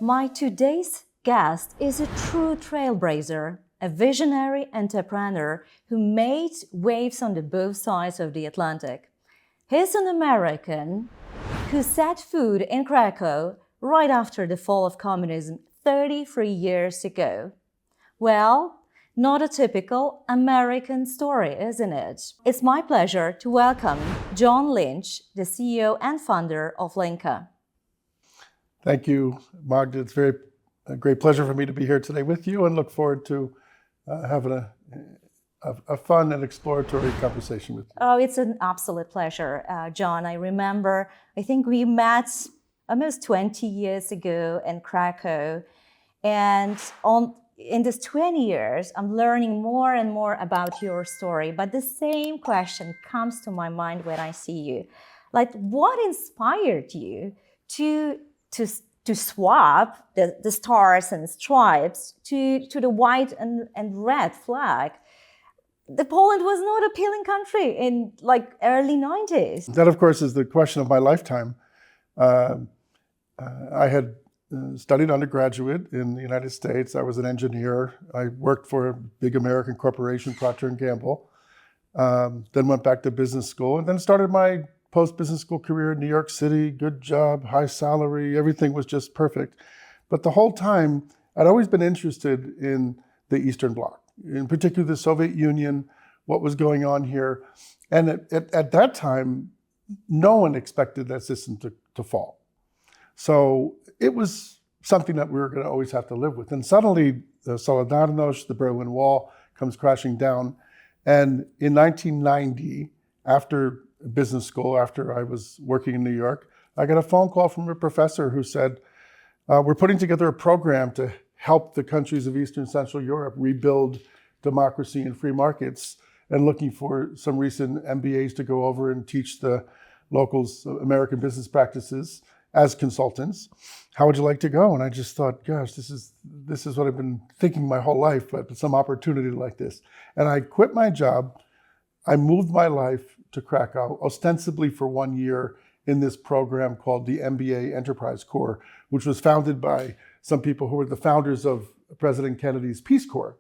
My today's guest is a true trailblazer, a visionary entrepreneur who made waves on the both sides of the Atlantic. He's an American who set foot in Krakow right after the fall of communism 33 years ago. Well, not a typical American story, isn't it? It's my pleasure to welcome John Lynch, the CEO and founder of Lynka. Thank you, Magda. It's a great pleasure for me to be here today with you and look forward to having a fun and exploratory conversation with you. Oh, it's an absolute pleasure, John. I remember, I think we met almost 20 years ago in Krakow. And in this 20 years, I'm learning more and more about your story. But the same question comes to my mind when I see you. Like, what inspired you to swap the stars and stripes to the white and red flag? The Poland was not a appealing country in like early 90s. That, of course, is the question of my lifetime. I had studied undergraduate in the United States. I was an engineer. I worked for a big American corporation, Procter & Gamble. Then went back to business school and then started my post-business school career in New York City. Good job, high salary, everything was just perfect. But the whole time, I'd always been interested in the Eastern Bloc, in particular the Soviet Union, what was going on here. And at that time, no one expected that system to fall. So it was something that we were going to always have to live with. And suddenly, the Solidarność, the Berlin Wall, comes crashing down. And in 1990, after business school, after I was working in New York, I got a phone call from a professor who said, we're putting together a program to help the countries of Eastern Central Europe rebuild democracy and free markets, and looking for some recent MBAs to go over and teach the locals American business practices as consultants. How would you like to go? And I just thought, gosh, this is what I've been thinking my whole life, but some opportunity like this. And I quit my job. I moved my life to Krakow, ostensibly for 1 year in this program called the MBA Enterprise Corps, which was founded by some people who were the founders of President Kennedy's Peace Corps.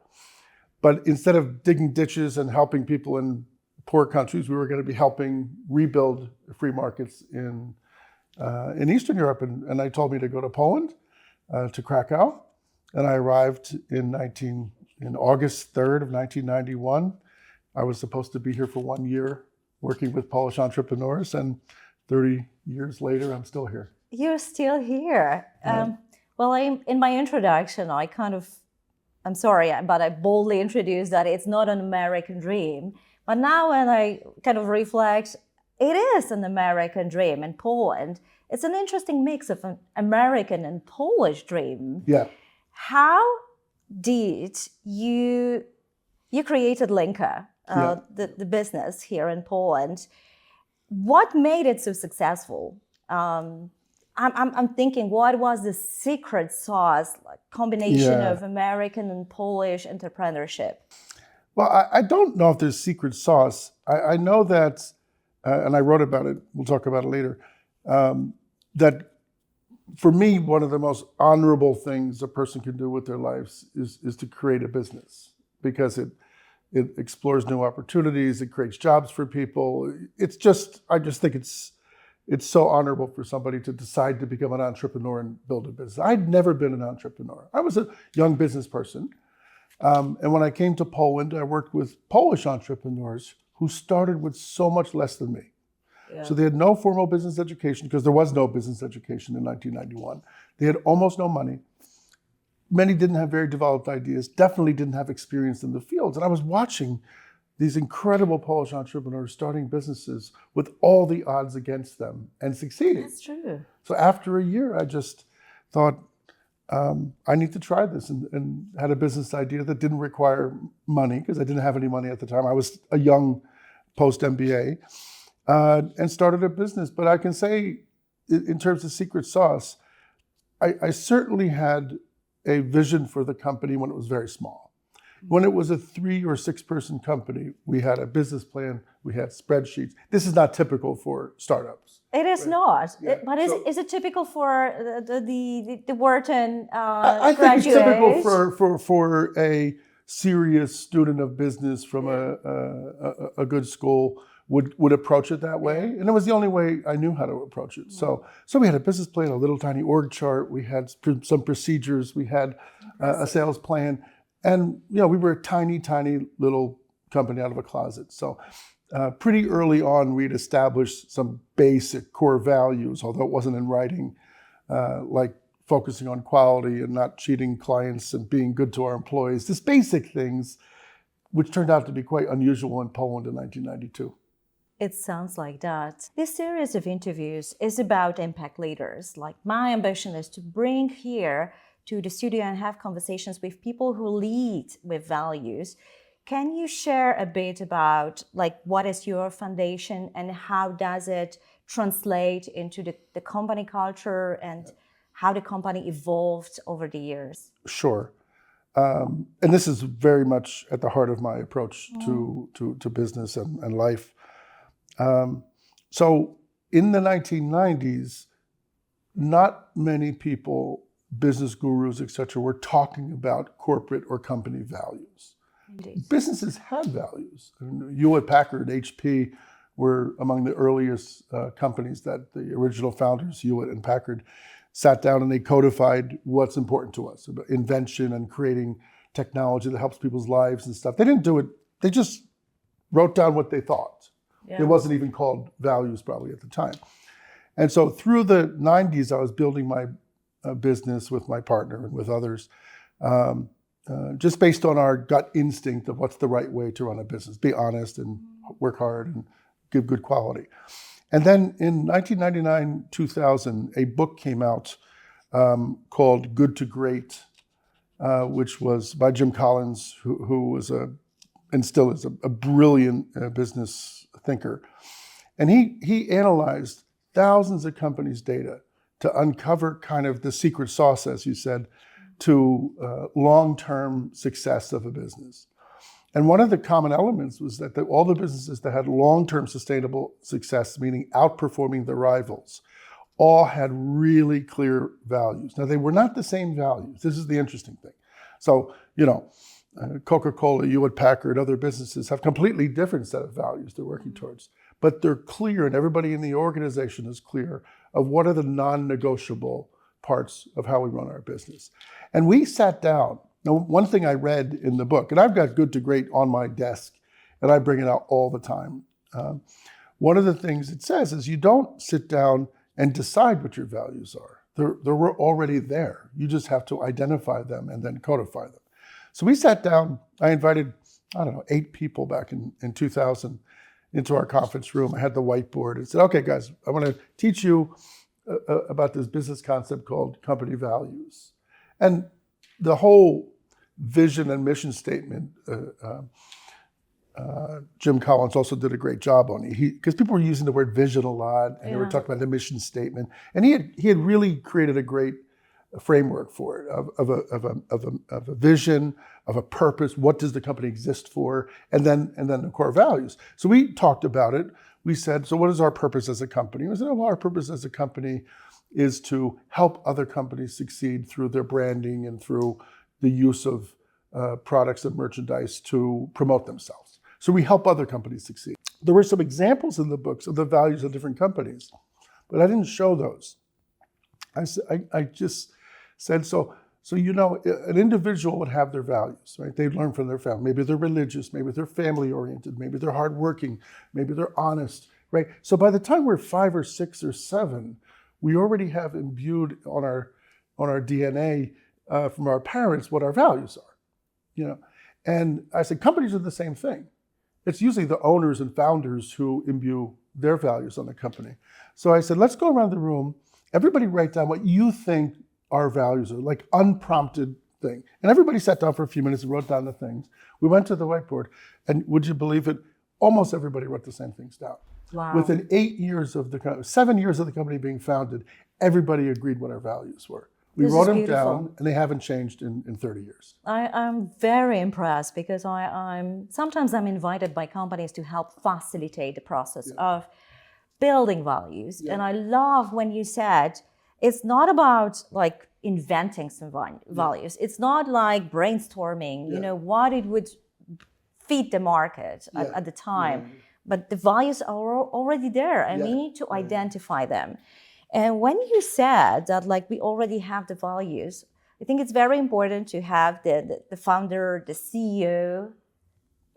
But instead of digging ditches and helping people in poor countries, we were going to be helping rebuild free markets in Eastern Europe. And I told me to go to Poland, to Krakow. And I arrived in August 3rd of 1991. I was supposed to be here for 1 year working with Polish entrepreneurs, and 30 years later, I'm still here. You're still here. Well, in my introduction, I'm sorry, but I boldly introduced that it's not an American dream. But now when I kind of reflect, it is an American dream in Poland. It's an interesting mix of an American and Polish dream. Yeah. How did you created Lynka, the business here in Poland? What made it so successful? I'm thinking, what was the secret sauce, like combination of American and Polish entrepreneurship? Well, I don't know if there's secret sauce. I know that, and I wrote about it, we'll talk about it later, that for me, one of the most honorable things a person can do with their lives is to create a business, because it explores new opportunities, it creates jobs for people. I just think it's so honorable for somebody to decide to become an entrepreneur and build a business. I'd never been an entrepreneur. I was a young business person. And when I came to Poland, I worked with Polish entrepreneurs who started with so much less than me. Yeah. So they had no formal business education, because there was no business education in 1991. They had almost no money. Many didn't have very developed ideas, definitely didn't have experience in the fields. And I was watching these incredible Polish entrepreneurs starting businesses with all the odds against them and succeeding. That's true. So after a year, I just thought, I need to try this, and had a business idea that didn't require money, because I didn't have any money at the time. I was a young post-MBA, and started a business. But I can say, in terms of secret sauce, I certainly had a vision for the company when it was very small. When it was a 3 or 6 person company, we had a business plan, we had spreadsheets. This is not typical for startups. It is not, Yeah. but is it typical for the Wharton I think it's graduate? typical for a serious student of business from a good school would approach it that way, and it was the only way I knew how to approach it. So we had a business plan, a little tiny org chart, we had some procedures, we had a sales plan, and we were a tiny little company out of a closet. So pretty early on, we'd established some basic core values, although it wasn't in writing, like focusing on quality and not cheating clients and being good to our employees. Just basic things, which turned out to be quite unusual in Poland in 1992. It sounds like that. This series of interviews is about impact leaders. Like, my ambition is to bring here to the studio and have conversations with people who lead with values. Can you share a bit about what is your foundation and how does it translate into the company culture and how the company evolved over the years? Sure. And this is very much at the heart of my approach to business and life. So in the 1990s, not many people, business gurus, etc., were talking about corporate or company values. Indeed. Businesses had values. Hewlett-Packard, HP, were among the earliest companies that the original founders, Hewlett and Packard, sat down and they codified what's important to us, about invention and creating technology that helps people's lives and stuff. They didn't do it, they just wrote down what they thought. Yeah. It wasn't even called values probably at the time. And so through the 90s, I was building my business with my partner and with others, just based on our gut instinct of what's the right way to run a business, be honest and work hard and give good quality. And then in 1999, 2000, a book came out called Good to Great, which was by Jim Collins, who was and still is a brilliant business thinker. And he analyzed thousands of companies' data to uncover kind of the secret sauce, as you said, to long-term success of a business. And one of the common elements was that all the businesses that had long-term sustainable success, meaning outperforming their rivals, all had really clear values. Now, they were not the same values. This is the interesting thing. So, Coca-Cola, Hewlett-Packard, other businesses have completely different set of values they're working towards. But they're clear, and everybody in the organization is clear of what are the non-negotiable parts of how we run our business. And we sat down. Now, one thing I read in the book, and I've got Good to Great on my desk, and I bring it out all the time. One of the things it says is you don't sit down and decide what your values are. They're already there. You just have to identify them and then codify them. So we sat down. I invited, 8 people back in 2000 into our conference room. I had the whiteboard and said, okay, guys, I want to teach you about this business concept called company values. And the whole vision and mission statement, Jim Collins also did a great job on it. Because people were using the word vision a lot, and they were talking about the mission statement. And he had really created a great framework for it of a vision, of a purpose. What does the company exist for? And then the core values. So we talked about it. We said, so what is our purpose as a company? We said, well, our purpose as a company is to help other companies succeed through their branding and through the use of products and merchandise to promote themselves. So we help other companies succeed. There were some examples in the books of the values of different companies, but I didn't show those. I just said, so an individual would have their values, right? They'd learn from their family. Maybe they're religious, maybe they're family oriented, maybe they're hardworking, maybe they're honest, right? So by the time we're 5 or 6 or 7, we already have imbued on our DNA from our parents what our values are, And I said, companies are the same thing. It's usually the owners and founders who imbue their values on the company. So I said, let's go around the room. Everybody write down what you think our values are, like unprompted thing. And everybody sat down for a few minutes and wrote down the things. We went to the whiteboard, and would you believe it? Almost everybody wrote the same things down. Wow. Within 7 years of the company being founded, everybody agreed what our values were. We This wrote is them beautiful. down, and they haven't changed in 30 years. I'm very impressed because sometimes I'm invited by companies to help facilitate the process of building values. And I love when you said it's not about like inventing some values. It's not like brainstorming, what it would feed the market at the time. But the values are already there, and we need to identify them. And when you said that, like, we already have the values, I think it's very important to have the founder, the CEO,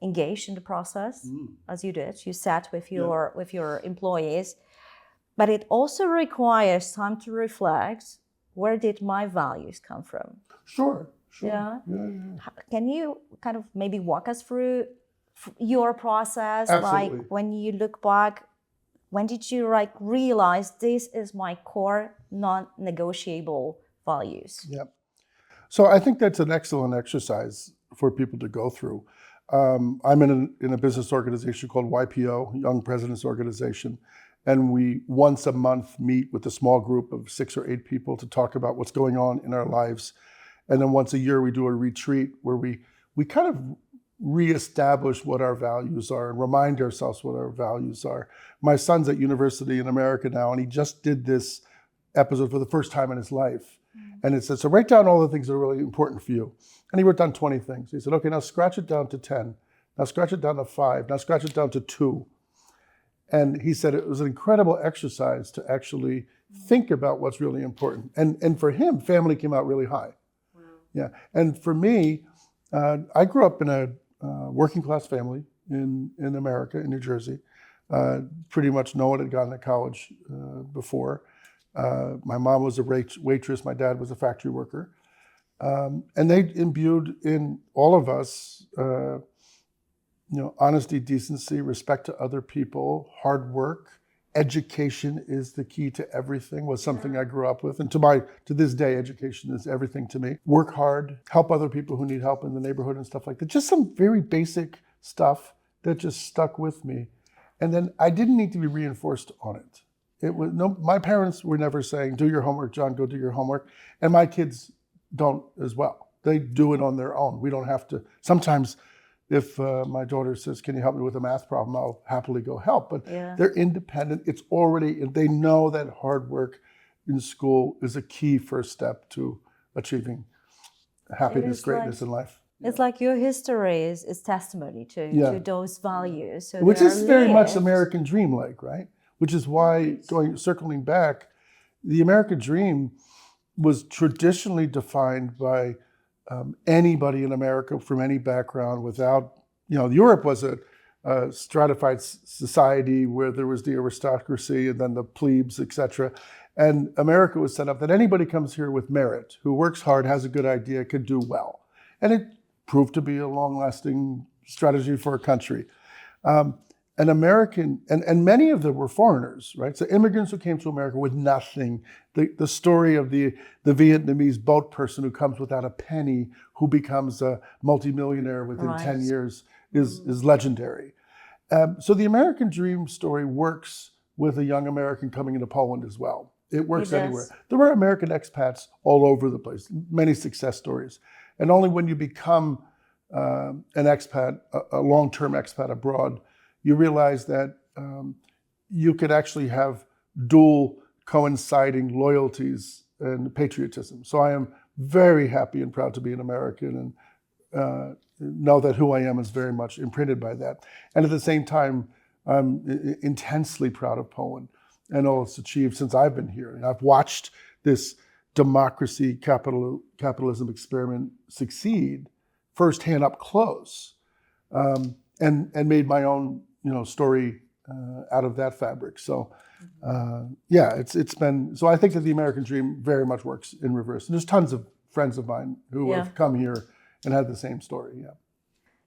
engaged in the process, as you did. You sat with your employees, but it also requires time to reflect. Where did my values come from? Sure. Yeah. Can you kind of maybe walk us through your process? Absolutely. Like when you look back, when did you like realize this is my core non-negotiable values? Yeah. So I think that's an excellent exercise for people to go through. I'm in a business organization called YPO, Young Presidents Organization, and we once a month meet with a small group of 6 or 8 people to talk about what's going on in our lives. And then once a year we do a retreat where we kind of reestablish what our values are and remind ourselves what our values are. My son's at university in America now, and he just did this episode for the first time in his life. And it said, so write down all the things that are really important for you. And he wrote down 20 things. He said, okay, now scratch it down to 10. Now scratch it down to 5. Now scratch it down to 2. And he said it was an incredible exercise to actually think about what's really important. And for him, family came out really high. Wow. Yeah. And for me, I grew up in a working class family in America, in New Jersey. Pretty much no one had gone to college before. My mom was a waitress. My dad was a factory worker. And they imbued in all of us, honesty, decency, respect to other people, hard work. Education is the key to everything, was something I grew up with. And to this day, education is everything to me. Work hard, help other people who need help in the neighborhood and stuff like that. Just some very basic stuff that just stuck with me. And then I didn't need to be reinforced on it. My parents were never saying, do your homework, John, go do your homework. And my kids don't as well. They do it on their own. We don't have to. Sometimes if my daughter says, can you help me with a math problem, I'll happily go help. But they're independent. They know that hard work in school is a key first step to achieving happiness, greatness in life. It's like your history is testimony to those values. So which is very much American dream-like, right? Which is why, circling back, the American dream was traditionally defined by anybody in America from any background without, Europe was a stratified society where there was the aristocracy and then the plebes, etc. And America was set up that anybody comes here with merit, who works hard, has a good idea, can do well. And it proved to be a long-lasting strategy for a country. An American, and many of them were foreigners, right? So immigrants who came to America with nothing. The story of the Vietnamese boat person who comes without a penny, who becomes a multimillionaire within 10 years is legendary. So the American dream story works with a young American coming into Poland as well. It works anywhere. There were American expats all over the place, many success stories. And only when you become an expat, a long-term expat abroad, you realize that you could actually have dual coinciding loyalties and patriotism. So I am very happy and proud to be an American and know that who I am is very much imprinted by that. And at the same time, I'm intensely proud of Poland and all it's achieved since I've been here. And I've watched this democracy, capitalism experiment succeed firsthand up close, and made my own story out of that fabric. So it's been, so I think that the American dream very much works in reverse. And there's tons of friends of mine who have come here and had the same story.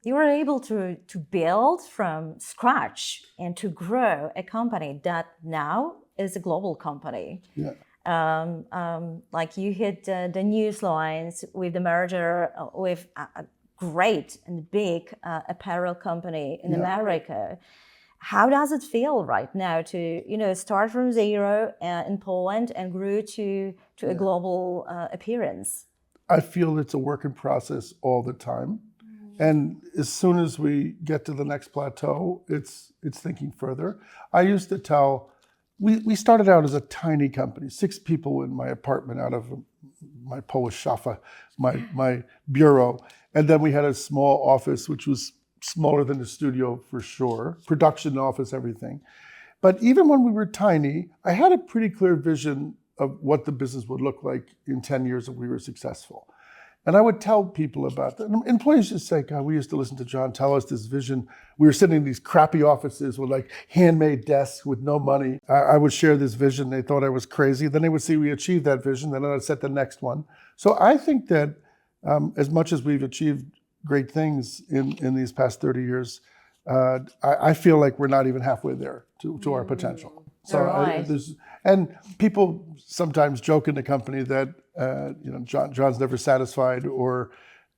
You were able to build from scratch and to grow a company that now is a global company. Like you hit the news lines with the merger with a great and big apparel company in America. How does it feel right now to, start from zero in Poland and grew to a global appearance? I feel it's a work in process all the time. And as soon as we get to the next plateau, it's thinking further. I used to tell, we started out as a tiny company, 6 people in my apartment out of my Polish shafa, my bureau. And then we had a small office, which was smaller than the studio for sure, production office, everything. But even when we were tiny, I had a pretty clear vision of what the business would look like in 10 years if we were successful. And I would tell people about that. And employees just say, God, we used to listen to John tell us this vision. We were sitting in these crappy offices with like handmade desks with no money. I would share this vision. They thought I was crazy. Then they would see we achieved that vision. Then I'd set the next one. So I think that as much as we've achieved great things in these past 30 years, I feel like we're not even halfway there to our potential. So and people sometimes joke in the company that John's never satisfied, or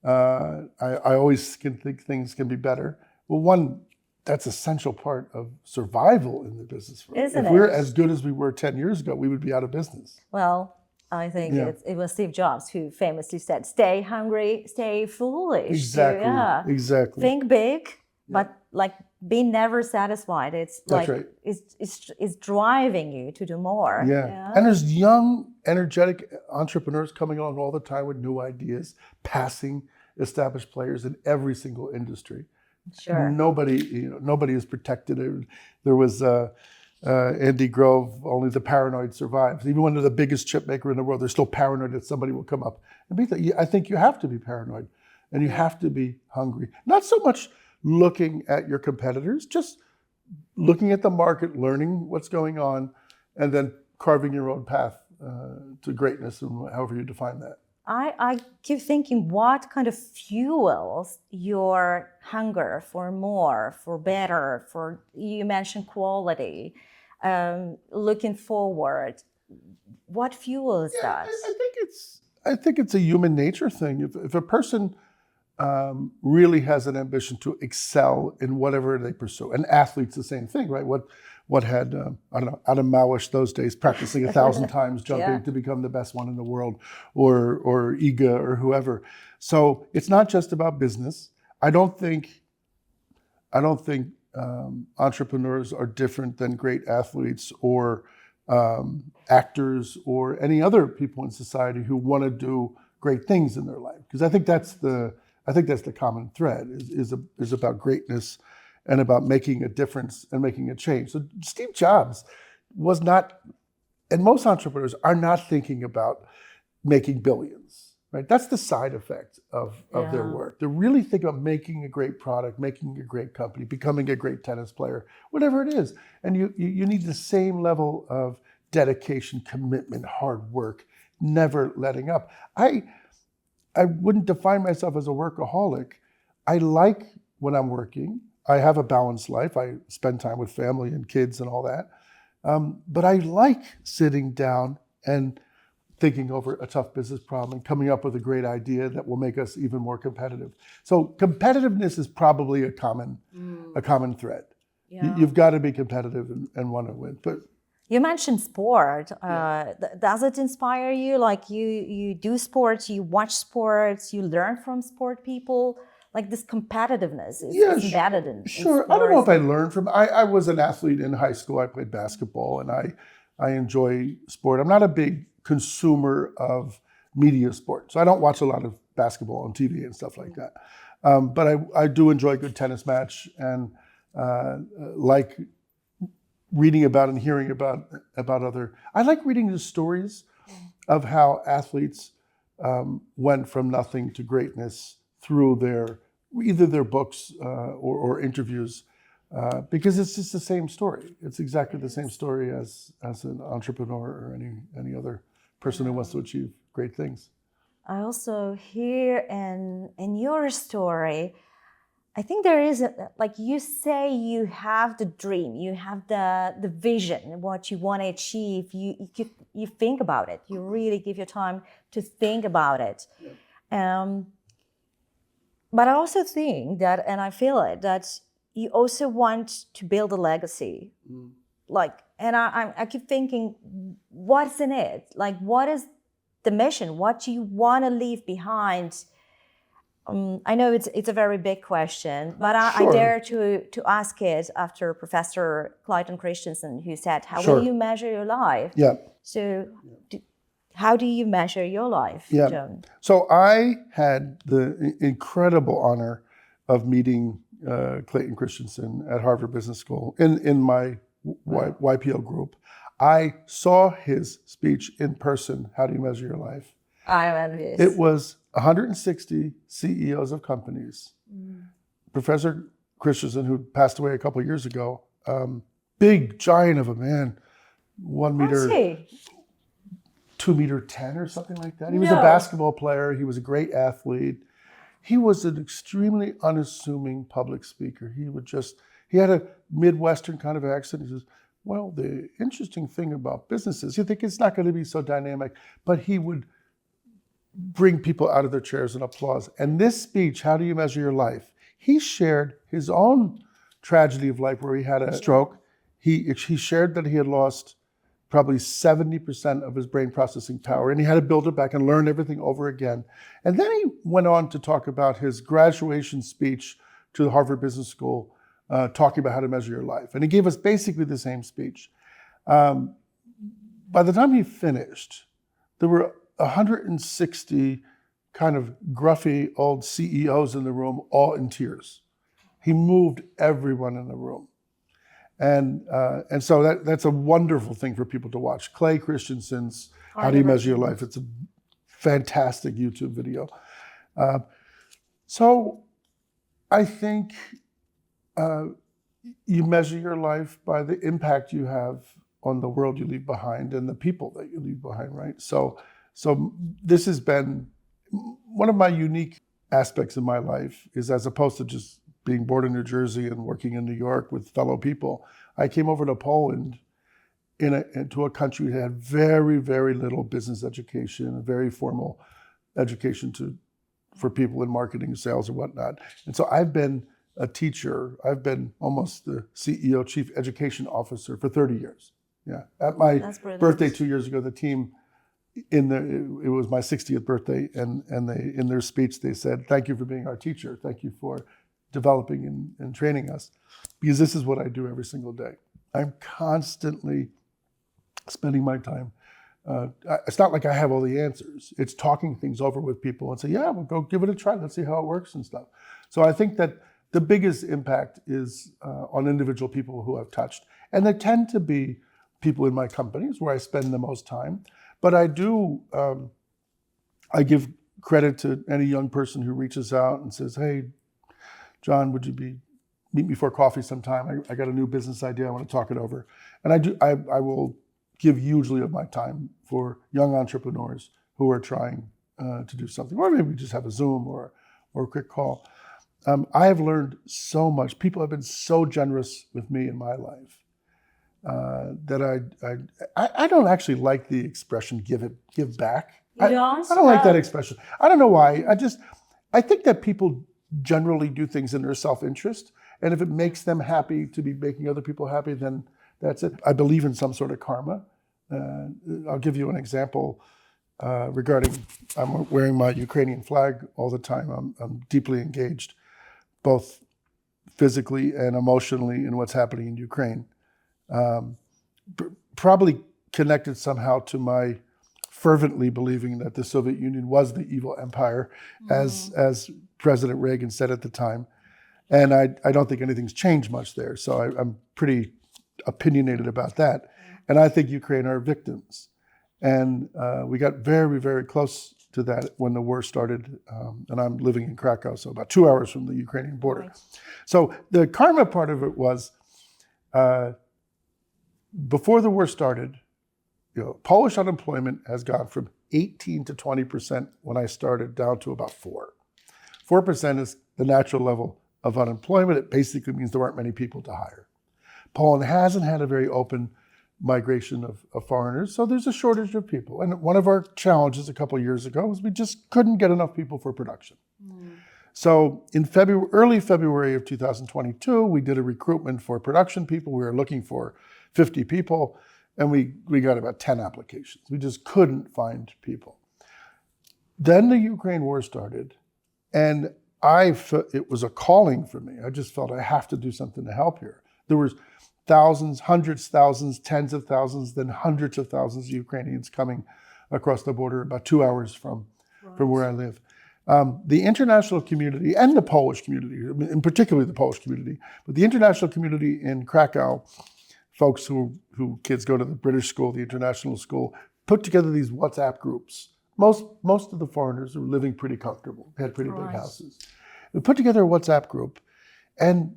I always can think things can be better. Well, one, that's essential part of survival in the business. Isn't if we're as good as we were 10 years ago, we would be out of business. Well, I think it was Steve Jobs who famously said, "Stay hungry, stay foolish." Exactly. Exactly. Think big, but like be never satisfied. It's That's like right. it's driving you to do more. Yeah. And there's young, energetic entrepreneurs coming along all the time with new ideas, passing established players in every single industry. Sure. Nobody is protected. There was Andy Grove, only the paranoid survives. Even when they're the biggest chip maker in the world, they're still paranoid that somebody will come up and beat them. I think you have to be paranoid and you have to be hungry. Not so much looking at your competitors, just looking at the market, learning what's going on, and then carving your own path to greatness, and however you define that. I keep thinking, what kind of fuels your hunger for more, for better, you mentioned quality, looking forward. What fuels that? I think it's a human nature thing. If a person really has an ambition to excel in whatever they pursue, and athletes the same thing, right? What had Adam Małysz those days practicing 1,000 times jumping to become the best one in the world, or Iga or whoever. So it's not just about business. I don't think entrepreneurs are different than great athletes or actors or any other people in society who want to do great things in their life. Because I think that's the common thread is about greatness and about making a difference and making a change. So Steve Jobs was not, and most entrepreneurs are not thinking about making billions, right? That's the side effect of their work. They're really thinking about making a great product, making a great company, becoming a great tennis player, whatever it is. And you need the same level of dedication, commitment, hard work, never letting up. I wouldn't define myself as a workaholic. I like when I'm working. I have a balanced life. I spend time with family and kids and all that. But I like sitting down and thinking over a tough business problem and coming up with a great idea that will make us even more competitive. So competitiveness is probably a common thread. Yeah. You've got to be competitive and want to win. But you mentioned sport. Does it inspire you? Like you do sports, you watch sports, you learn from sport people. Like this competitiveness is embedded in Sure. I don't know if I learned from. I was an athlete in high school. I played basketball, and I enjoy sport. I'm not a big consumer of media sport, so I don't watch a lot of basketball on TV and stuff like that. But I do enjoy a good tennis match, and like reading about and hearing about other. I like reading the stories of how athletes went from nothing to greatness through either their books or interviews, because it's just the same story. It's exactly the same story as an entrepreneur or any other person who wants to achieve great things. I also hear in your story, I think there is like you say, you have the dream, you have the vision, what you want to achieve. You think about it. You really give your time to think about it. Yeah. But I also think that, and I feel it, that you also want to build a legacy. Like, and I keep thinking, what's in it? Like, what is the mission? What do you want to leave behind? I know it's a very big question, but I Sure. dare to ask it after Professor Clayton Christensen, who said, "How Sure. will you measure your life?" Yeah. So, how do you measure your life, Yeah. John? So I had the incredible honor of meeting Clayton Christensen at Harvard Business School in my YPO group. I saw his speech in person, How Do You Measure Your Life? I'm envious. It was 160 CEOs of companies. Professor Christensen, who passed away a couple of years ago, big giant of a man, 1 meter, 2 meter 10 or something like that. He was a basketball player. He was a great athlete. He was an extremely unassuming public speaker. He had a Midwestern kind of accent. He says, well, the interesting thing about businesses, you think it's not going to be so dynamic, but he would bring people out of their chairs and applause. And this speech, How Do You Measure Your Life? He shared his own tragedy of life where he had a stroke. He shared that he had lost probably 70% of his brain processing power, and he had to build it back and learn everything over again. And then he went on to talk about his graduation speech to the Harvard Business School, talking about how to measure your life. And he gave us basically the same speech. By the time he finished, there were 160 kind of gruffy old CEOs in the room, all in tears. He moved everyone in the room. And so that's a wonderful thing for people to watch. Clay Christensen's How Do You Measure Your Life? It's a fantastic YouTube video. So I think you measure your life by the impact you have on the world you leave behind and the people that you leave behind, right? So this has been one of my unique aspects of my life is, as opposed to just being born in New Jersey and working in New York with fellow people, I came over to Poland into a country that had very, very little business education, a very formal education for people in marketing, sales, and whatnot. And so I've been a teacher. I've been almost the CEO, Chief Education Officer for 30 years. Yeah. At my birthday 2 years ago, the team, it was my 60th birthday, and they, in their speech, they said, "Thank you for being our teacher. Thank you for developing and training us," because this is what I do every single day. I'm constantly spending my time. It's not like I have all the answers. It's talking things over with people and say, yeah, we'll go give it a try. Let's see how it works and stuff. So I think that the biggest impact is on individual people who I've touched. And they tend to be people in my companies where I spend the most time. But I do, I give credit to any young person who reaches out and says, hey, John, would you meet me for coffee sometime? I got a new business idea. I want to talk it over. And I will give hugely of my time for young entrepreneurs who are trying to do something, or maybe just have a Zoom or a quick call. I have learned so much. People have been so generous with me in my life that I don't actually like the expression give back. You don't? I don't like that expression. I don't know why. I think that people generally do things in their self-interest, and if it makes them happy to be making other people happy, then that's it. I believe in some sort of karma. I'll give you an example regarding, I'm wearing my Ukrainian flag all the time. I'm deeply engaged, both physically and emotionally, in what's happening in Ukraine. Probably connected somehow to my fervently believing that the Soviet Union was the evil empire, as President Reagan said at the time. And I don't think anything's changed much there. So I'm pretty opinionated about that. And I think Ukraine are victims. And we got very, very close to that when the war started. And I'm living in Krakow, so about 2 hours from the Ukrainian border. Right. So the karma part of it was, before the war started, Polish unemployment has gone from 18 to 20% when I started down to about 4%. 4% is the natural level of unemployment. It basically means there aren't many people to hire. Poland hasn't had a very open migration of foreigners, so there's a shortage of people. And one of our challenges a couple of years ago was we just couldn't get enough people for production. So in early February of 2022, we did a recruitment for production people. We were looking for 50 people, and we got about 10 applications. We just couldn't find people. Then the Ukraine war started, and it was a calling for me. I just felt I have to do something to help here. There was thousands, hundreds, thousands, tens of thousands, then hundreds of thousands of Ukrainians coming across the border about 2 hours from where I live. The international community and the Polish community, in particular the Polish community, but the international community in Krakow, folks who kids go to the British school, the international school, put together these WhatsApp groups. Most of the foreigners were living pretty comfortable, had pretty big houses. We put together a WhatsApp group, and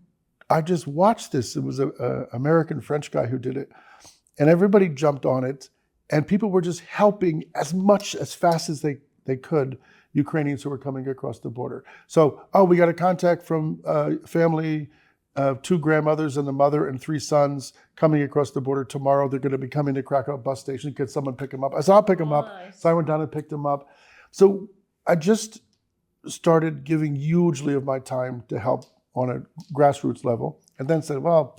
I just watched this. It was an American French guy who did it, and everybody jumped on it, and people were just helping as fast as they could Ukrainians who were coming across the border. So, we got a contact from a family, 2 grandmothers and the mother and 3 sons coming across the border tomorrow. They're going to be coming to Krakow bus station. Could someone pick them up? I said, I'll pick them up. So I went down and picked them up. So I just started giving hugely of my time to help on a grassroots level, and then said, well,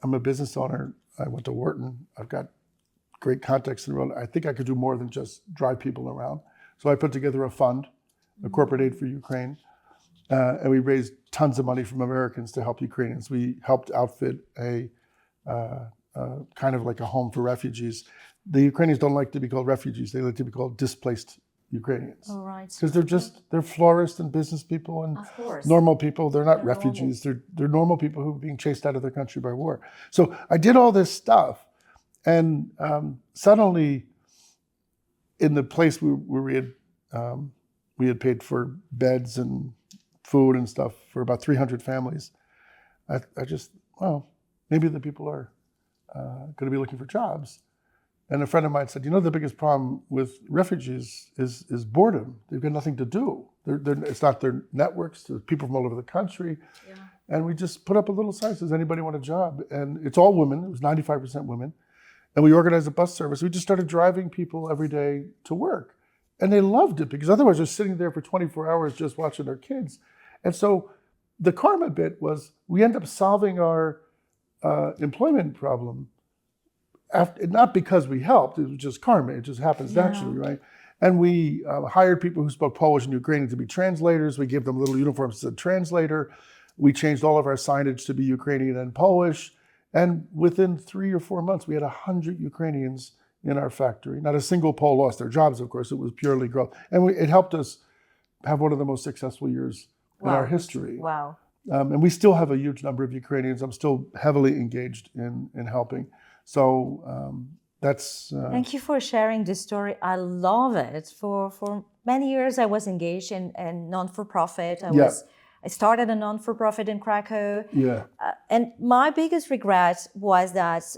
I'm a business owner. I went to Wharton. I've got great contacts in the world. I think I could do more than just drive people around. So I put together a fund, a corporate aid for Ukraine, and we raised tons of money from Americans to help Ukrainians. We helped outfit a kind of like a home for refugees. The Ukrainians don't like to be called refugees. They like to be called displaced Ukrainians. All right. Because they're florists and business people and normal people. They're not refugees. They're normal people who are being chased out of their country by war. So I did all this stuff, and suddenly, in the place where we had paid for beds and food and stuff for about 300 families, I just, maybe the people are going to be looking for jobs. And a friend of mine said, the biggest problem with refugees is boredom. They've got nothing to do. It's not their networks, there's people from all over the country. Yeah. And we just put up a little sign, says, anybody want a job? And it's all women, it was 95% women. And we organized a bus service. We just started driving people every day to work. And they loved it, because otherwise they're sitting there for 24 hours just watching their kids. And so the karma bit was, we end up solving our employment problem, not because we helped, it was just karma, it just happens naturally, right? And we hired people who spoke Polish and Ukrainian to be translators. We gave them little uniforms that said translator. We changed all of our signage to be Ukrainian and Polish. And within 3 or 4 months, we had 100 Ukrainians in our factory. Not a single Pole lost their jobs, of course. It was purely growth. And it helped us have one of the most successful years in our history. Wow. And we still have a huge number of Ukrainians. I'm still heavily engaged in helping. So that's... Thank you for sharing this story. I love it. For many years, I was engaged in non-for-profit. I started a non-for-profit in Krakow. Yeah. And my biggest regret was that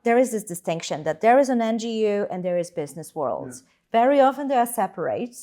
there is this distinction that there is an NGO and there is business worlds. Yeah. Very often they are separate,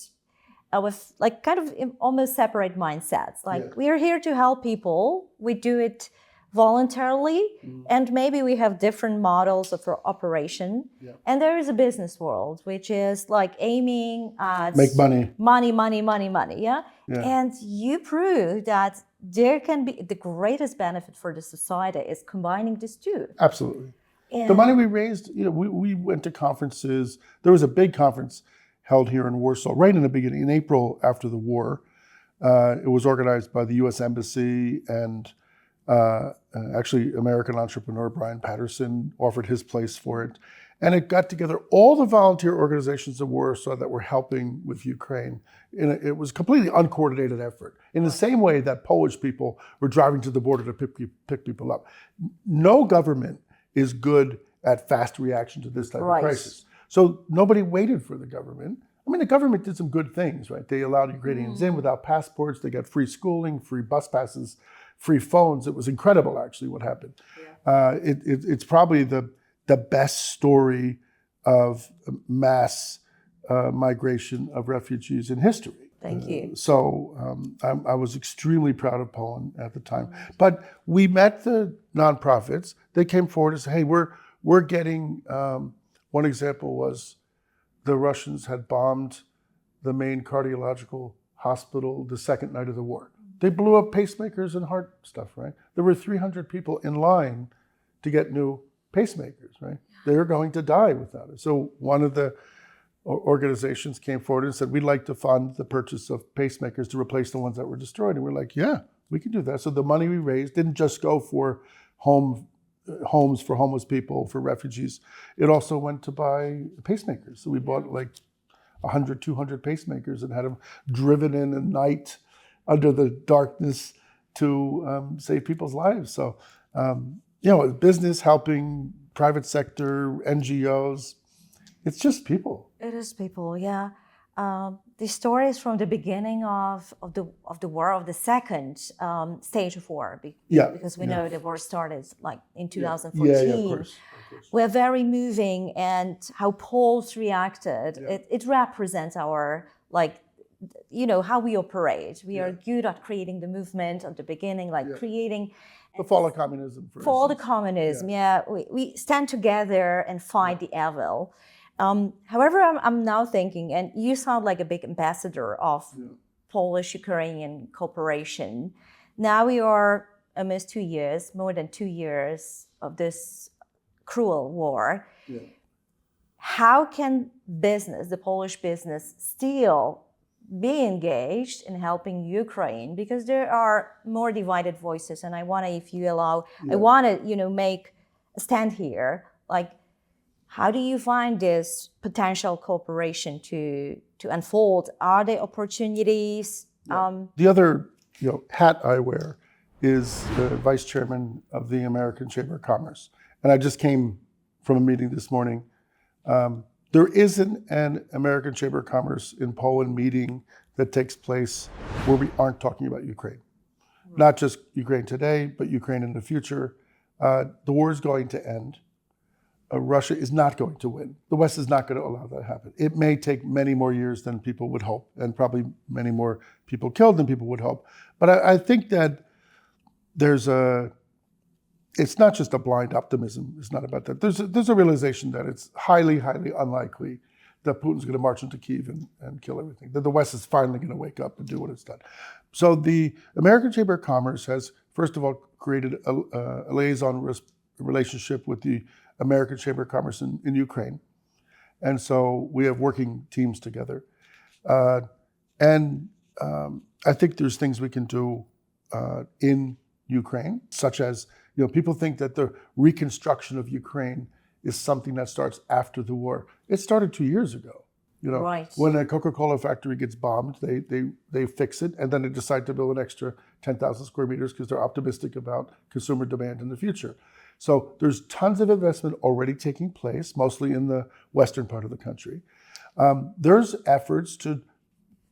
with like kind of almost separate mindsets. Like we are here to help people. We do it voluntarily, and maybe we have different models of operation. Yeah. And there is a business world, which is like aiming at make money. Money, yeah? And you prove that there can be the greatest benefit for the society is combining these two. Absolutely. And the money we raised, we went to conferences. There was a big conference held here in Warsaw right in the beginning, in April after the war. It was organized by the U.S. Embassy, and actually American entrepreneur Brian Patterson offered his place for it. And it got together all the volunteer organizations in Warsaw that were helping with Ukraine. It was a completely uncoordinated effort. In the same way that Polish people were driving to the border to pick people up. No government is good at fast reaction to this type of crisis. So nobody waited for the government. I mean, the government did some good things, right? They allowed Ukrainians in without passports. They got free schooling, free bus passes, free phones. It was incredible, actually, what happened. Yeah. It's probably the best story of mass migration of refugees in history. Thank you. I was extremely proud of Poland at the time. But we met the nonprofits. They came forward and said, hey, we're getting, one example was the Russians had bombed the main cardiological hospital the second night of the war. They blew up pacemakers and heart stuff, right? There were 300 people in line to get new pacemakers, right? They were going to die without it. So one of the organizations came forward and said, we'd like to fund the purchase of pacemakers to replace the ones that were destroyed. And we're like, yeah, we can do that. So the money we raised didn't just go for homes for homeless people, for refugees. It also went to buy pacemakers. So we bought like 100, 200 pacemakers and had them driven in at night under the darkness to save people's lives. So, business helping, private sector, NGOs, it's just people. It is people, yeah. The stories from the beginning of the war, of the second stage of war, because we know the war started like in 2014. Yeah, of course. Were very moving, and how Poles reacted. Yeah. It represents our how we operate. We are good at creating the movement at the beginning, creating the fall of communism. Fall of communism, we stand together and fight the evil. However, I'm now thinking, and you sound like a big ambassador of Polish-Ukrainian cooperation. Now we are almost more than 2 years of this cruel war. Yeah. How can the Polish business, still be engaged in helping Ukraine? Because there are more divided voices, and I want to, if you allow, I want to, make a stand here. How do you find this potential cooperation to unfold? Are there opportunities? Yeah. The other hat I wear is the vice chairman of the American Chamber of Commerce. And I just came from a meeting this morning. There isn't an American Chamber of Commerce in Poland meeting that takes place where we aren't talking about Ukraine. Right. Not just Ukraine today, but Ukraine in the future. The war is going to end. Russia is not going to win. The West is not going to allow that to happen. It may take many more years than people would hope, and probably many more people killed than people would hope. But I think that it's not just a blind optimism. It's not about that. There's a realization that it's highly, highly unlikely that Putin's going to march into Kyiv and kill everything, that the West is finally going to wake up and do what it's done. So the American Chamber of Commerce has, first of all, created a liaison relationship with the American Chamber of Commerce in Ukraine. And so we have working teams together. I think there's things we can do in Ukraine, such as, people think that the reconstruction of Ukraine is something that starts after the war. It started 2 years ago. Right. When a Coca-Cola factory gets bombed, they fix it, and then they decide to build an extra 10,000 square meters because they're optimistic about consumer demand in the future. So there's tons of investment already taking place, mostly in the western part of the country. There's efforts to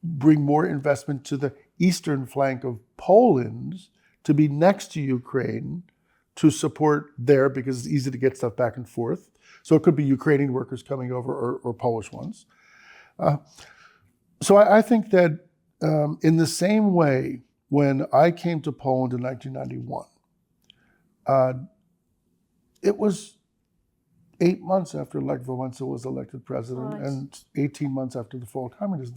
bring more investment to the eastern flank of Poland, to be next to Ukraine, to support there, because it's easy to get stuff back and forth. So it could be Ukrainian workers coming over or Polish ones. So I think that in the same way, when I came to Poland in 1991, it was 8 months after Lech Wałęsa was elected president, right, and 18 months after the fall of communism.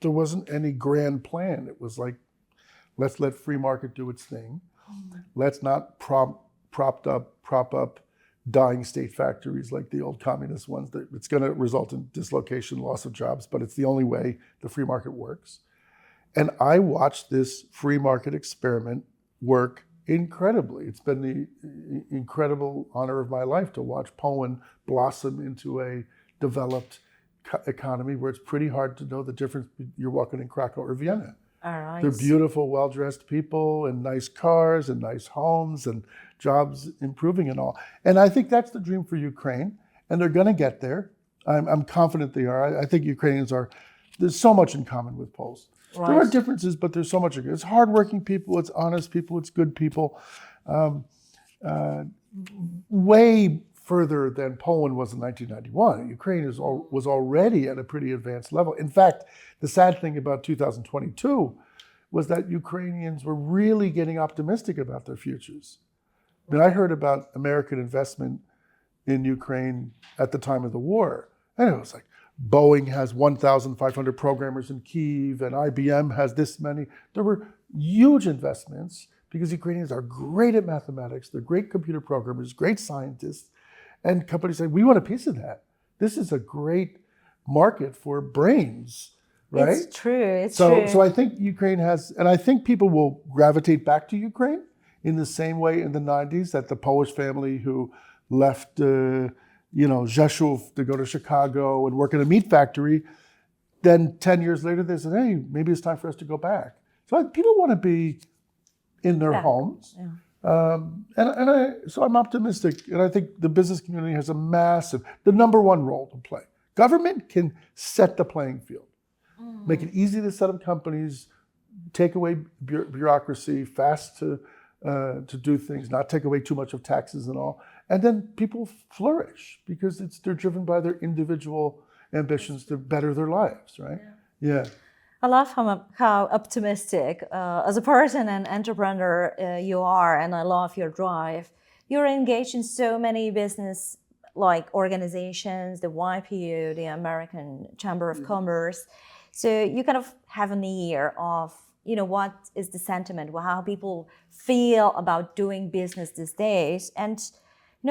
There wasn't any grand plan. It was like, let's let free market do its thing. Let's not prop up dying state factories like the old communist ones. It's going to result in dislocation, loss of jobs, but it's the only way the free market works. And I watched this free market experiment work incredibly. It's been the incredible honor of my life to watch Poland blossom into a developed economy where it's pretty hard to know the difference. You're walking in Krakow or Vienna. All right. They're beautiful, well-dressed people and nice cars and nice homes and jobs improving and all. And I think that's the dream for Ukraine, and they're going to get there. I'm confident they are. I think Ukrainians there's so much in common with Poles. Right. There are differences, but there's so much. It's hardworking people, it's honest people, it's good people. Way further than Poland was in 1991. Ukraine was already at a pretty advanced level. In fact, the sad thing about 2022 was that Ukrainians were really getting optimistic about their futures. I mean, I heard about American investment in Ukraine at the time of the war, and it was like Boeing has 1,500 programmers in Kyiv, and IBM has this many. There were huge investments because Ukrainians are great at mathematics, they're great computer programmers, great scientists, and companies say, we want a piece of that. This is a great market for brains, right? It's true, it's true. So I think Ukraine has, and I think people will gravitate back to Ukraine in the same way in the 90s that the Polish family who left Rzeszów to go to Chicago and work in a meat factory, then 10 years later they said, hey, maybe it's time for us to go back. So people want to be in their homes. Yeah. So I'm optimistic, and I think the business community has the number one role to play. Government can set the playing field, make it easy to set up companies, take away bureaucracy, fast to do things, not take away too much of taxes and all. And then people flourish because they're driven by their individual ambitions to better their lives, right? Yeah. I love how optimistic, as a person and entrepreneur you are, and I love your drive. You're engaged in so many business organizations, the YPO, the American Chamber of Commerce. So you kind of have an ear of, what is the sentiment, how people feel about doing business these days. And,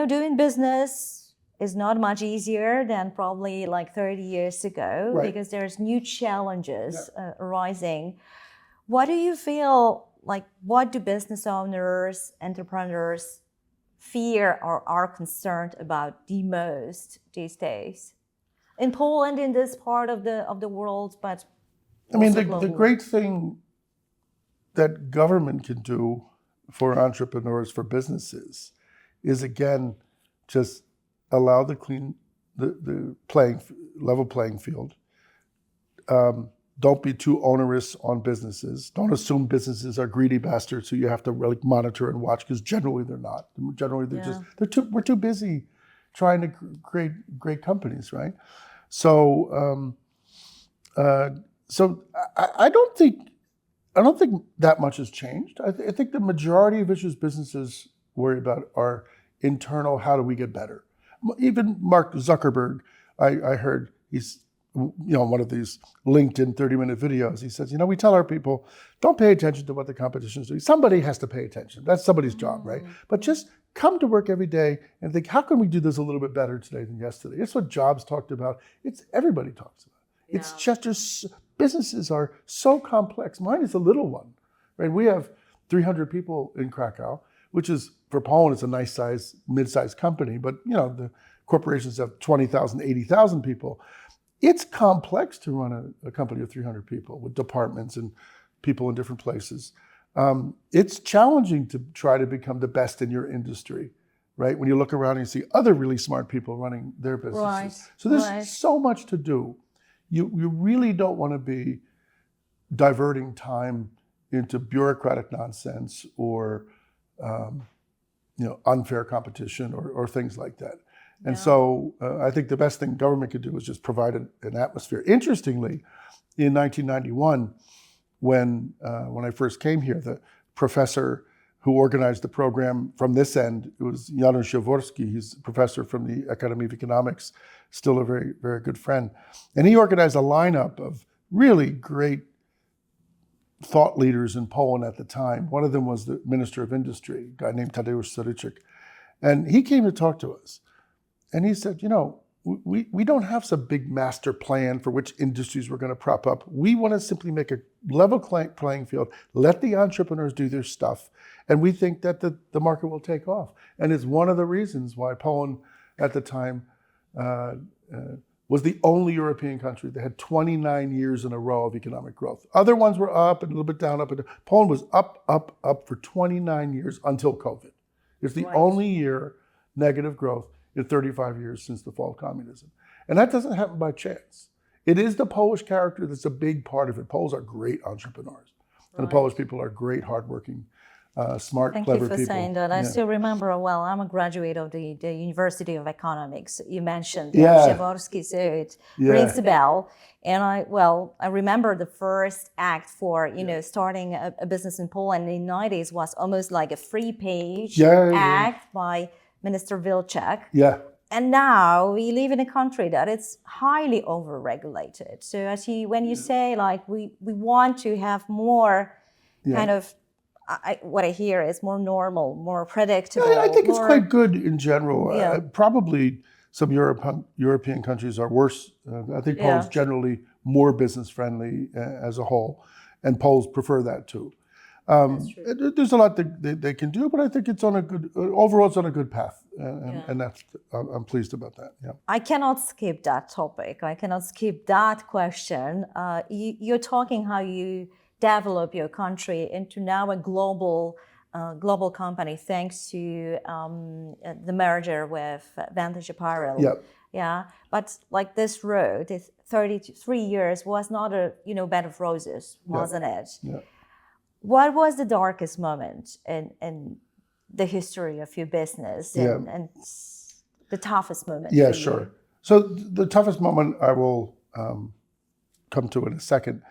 doing business is not much easier than probably 30 years ago, right? Because there's new challenges arising. What do you feel what do business owners, entrepreneurs fear or are concerned about the most these days? In Poland, in this part of the world, but the great thing that government can do for entrepreneurs, for businesses, is again just allow the level playing field. Don't be too onerous on businesses. Don't assume businesses are greedy bastards who you have to really monitor and watch, because generally they're not. Generally we're too busy trying to create great companies, right? So I don't think that much has changed. I think the majority of issues businesses worry about are internal. How do we get better? Even Mark Zuckerberg, I heard he's one of these LinkedIn 30-minute videos. He says, we tell our people, don't pay attention to what the competition is doing. Somebody has to pay attention. That's somebody's job, right? But just come to work every day and think, how can we do this a little bit better today than yesterday? It's what Jobs talked about. It's everybody talks about. Yeah. It's just businesses are so complex. Mine is a little one, right? We have 300 people in Krakow, which is, for Poland, it's a nice size, mid-sized company, but the corporations have 20,000, 80,000 people. It's complex to run a company of 300 people with departments and people in different places. It's challenging to try to become the best in your industry, right? When you look around and you see other really smart people running their businesses. Right. So there's so much to do. You really don't want to be diverting time into bureaucratic nonsense or unfair competition or things like that. And so I think the best thing government could do is just provide an atmosphere. Interestingly, in 1991, when I first came here, the professor who organized the program from this end, it was Janusz Jaworski. He's a professor from the Academy of Economics, still a very, very good friend. And he organized a lineup of really great thought leaders in Poland at the time. One of them was the Minister of Industry, a guy named Tadeusz Saryczyk. And he came to talk to us. And he said, we don't have some big master plan for which industries we're going to prop up. We want to simply make a level playing field, let the entrepreneurs do their stuff, and we think that the market will take off. And it's one of the reasons why Poland at the time was the only European country that had 29 years in a row of economic growth. Other ones were up and a little bit down, up and down. Poland was up for 29 years until COVID. It's the only year negative growth in 35 years since the fall of communism. And that doesn't happen by chance. It is the Polish character that's a big part of it. Poles are great entrepreneurs. And the Polish people are great, hardworking, smart, clever people. Thank you for saying that. I still remember, I'm a graduate of the University of Economics. You mentioned Jaworski, so it rings a bell. And I remember the first act for, starting a business in Poland in the 90s was almost like a free page act by Minister Wilczek. Yeah. and now we live in a country that is highly overregulated. So when you say like we want to have more kind of, what I hear is more normal, more predictable. I think it's quite good in general. Yeah. Probably some European countries are worse. I think Poland's generally more business friendly as a whole, and Poles prefer that too. There's a lot that they can do, but I think it's on a good, overall it's on a good path. And that's, I'm pleased about that, yeah. I cannot skip that topic. I cannot skip that question. You're talking how you develop your country into now a global company thanks to the merger with Vantage Apparel. Yeah. Yeah, but like this road, 33 years was not a bed of roses, wasn't it? Yeah. What was the darkest moment in the history of your business and the toughest moment? Yeah, for sure. you? So the toughest moment I will come to in a second.